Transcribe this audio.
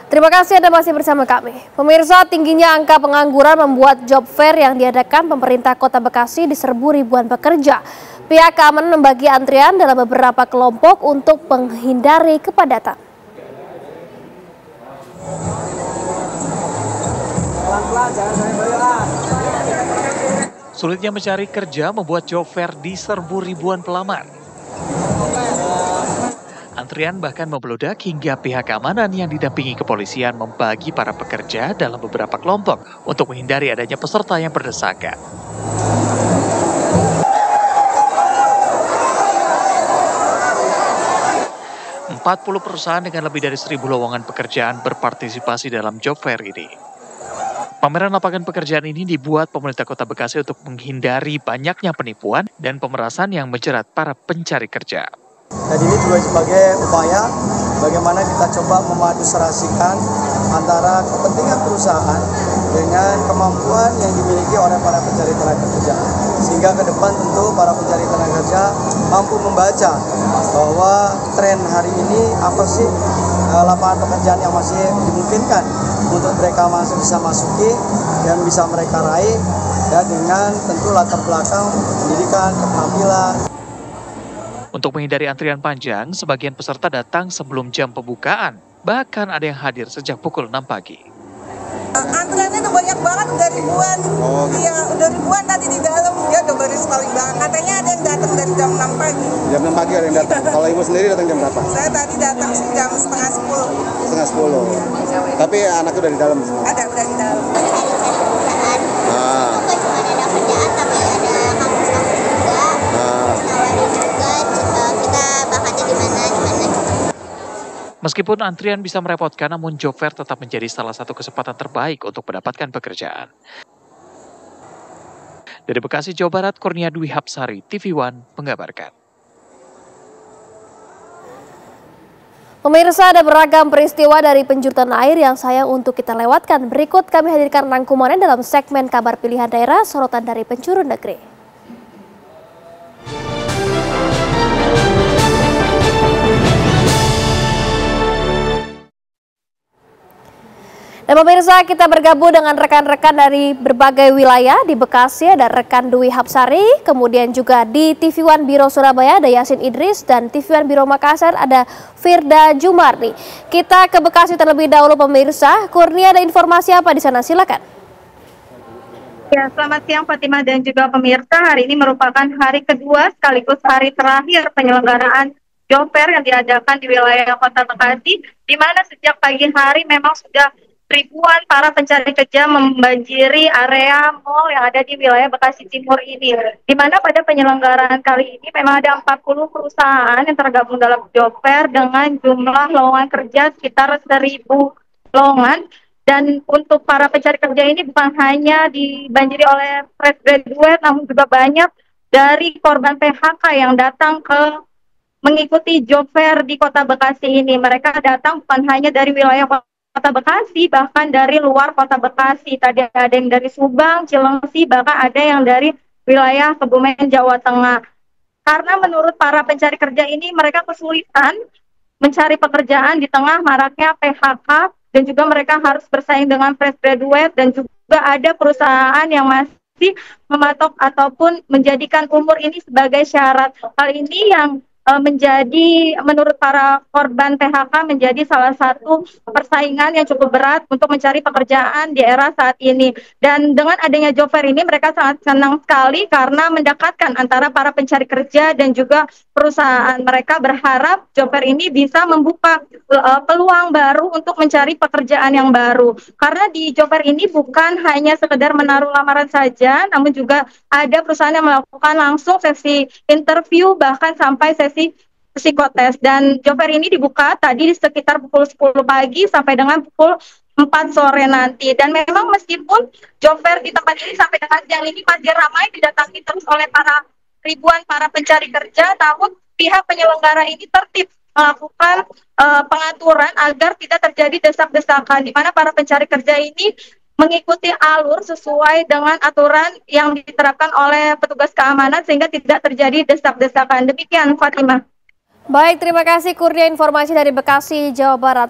Terima kasih Anda masih bersama kami. Pemirsa, tingginya angka pengangguran membuat job fair yang diadakan pemerintah Kota Bekasi diserbu ribuan pekerja. Pihak keamanan membagi antrian dalam beberapa kelompok untuk menghindari kepadatan. Sulitnya mencari kerja membuat job fair diserbu ribuan pelamar. Antrian bahkan membludak hingga pihak keamanan yang didampingi kepolisian membagi para pekerja dalam beberapa kelompok untuk menghindari adanya peserta yang berdesakan. Empat 40 perusahaan dengan lebih dari 1.000 lowongan pekerjaan berpartisipasi dalam job fair ini. Pameran lapangan pekerjaan ini dibuat pemerintah Kota Bekasi untuk menghindari banyaknya penipuan dan pemerasan yang menjerat para pencari kerja. Dan ini juga sebagai upaya bagaimana kita coba memaduserasikan antara kepentingan perusahaan dengan kemampuan yang dimiliki oleh para pencari tenaga kerja. Sehingga ke depan tentu para pencari tenaga kerja mampu membaca bahwa tren hari ini apa sih lapangan pekerjaan yang masih dimungkinkan untuk mereka masih bisa masuki dan bisa mereka raih ya, dengan tentu latar belakang pendidikan, keterampilan. Untuk menghindari antrian panjang, sebagian peserta datang sebelum jam pembukaan. Bahkan ada yang hadir sejak pukul 6 pagi. Antriannya udah banyak banget, udah ribuan. Iya, udah ribuan tadi di dalam. Ya udah baris paling banget. Katanya ada yang datang dari jam 6 pagi. Jam 6 pagi ada yang datang. Kalau ibu sendiri datang jam berapa? Saya tadi datang jam setengah 10. Setengah 10. Tapi anaknya udah di dalam? Ada, udah di dalam. Meskipun antrian bisa merepotkan, namun job fair tetap menjadi salah satu kesempatan terbaik untuk mendapatkan pekerjaan. Dari Bekasi, Jawa Barat, Kurnia Dwi Hapsari, TV One mengabarkan. Pemirsa, ada beragam peristiwa dari penjurutan air yang sayang untuk kita lewatkan. Berikut kami hadirkan rangkumannya dalam segmen Kabar Pilihan Daerah Sorotan dari Penjuru Negeri. Dan pemirsa, kita bergabung dengan rekan-rekan dari berbagai wilayah. Di Bekasi ada rekan Dwi Hapsari, kemudian juga di TV One Biro Surabaya ada Yasin Idris, dan TV One Biro Makassar ada Firda Jumarni. Kita ke Bekasi terlebih dahulu pemirsa. Kurnia, ada informasi apa di sana? Silakan. Ya, selamat siang Fatimah dan juga pemirsa. Hari ini merupakan hari kedua sekaligus hari terakhir penyelenggaraan job fair yang diadakan di wilayah Kota Bekasi, di mana sejak pagi hari memang sudah ribuan para pencari kerja membanjiri area mal yang ada di wilayah Bekasi Timur ini. Di mana pada penyelenggaraan kali ini memang ada 40 perusahaan yang tergabung dalam job fair dengan jumlah lowongan kerja sekitar 1.000 lowongan. Dan untuk para pencari kerja ini bukan hanya dibanjiri oleh fresh graduate, namun juga banyak dari korban PHK yang datang ke mengikuti job fair di Kota Bekasi ini. Mereka datang bukan hanya dari wilayah Kota Bekasi, bahkan dari luar Kota Bekasi. Tadi ada yang dari Subang, Cilengsi, bahkan ada yang dari wilayah Kebumen, Jawa Tengah. Karena menurut para pencari kerja ini, mereka kesulitan mencari pekerjaan di tengah maraknya PHK, dan juga mereka harus bersaing dengan fresh graduate, dan juga ada perusahaan yang masih mematok ataupun menjadikan umur ini sebagai syarat. Hal ini yang menjadi menurut para korban PHK menjadi salah satu persaingan yang cukup berat untuk mencari pekerjaan di era saat ini. Dan dengan adanya job fair ini mereka sangat senang sekali karena mendekatkan antara para pencari kerja dan juga perusahaan. Mereka berharap job fair ini bisa membuka peluang baru untuk mencari pekerjaan yang baru. Karena di job fair ini bukan hanya sekedar menaruh lamaran saja, namun juga ada perusahaan yang melakukan langsung sesi interview bahkan sampai sesi psikotes. Dan job fair ini dibuka tadi di sekitar pukul 10 pagi sampai dengan pukul 4 sore nanti. Dan memang meskipun job fair di tempat ini sampai dengan siang ini masih ramai didatangi terus oleh ribuan para pencari kerja, namun pihak penyelenggara ini tertib melakukan pengaturan agar tidak terjadi desak-desakan, di mana para pencari kerja ini mengikuti alur sesuai dengan aturan yang diterapkan oleh petugas keamanan sehingga tidak terjadi desak-desakan. Demikian Fatimah. Baik, terima kasih Kurnia informasi dari Bekasi, Jawa Barat.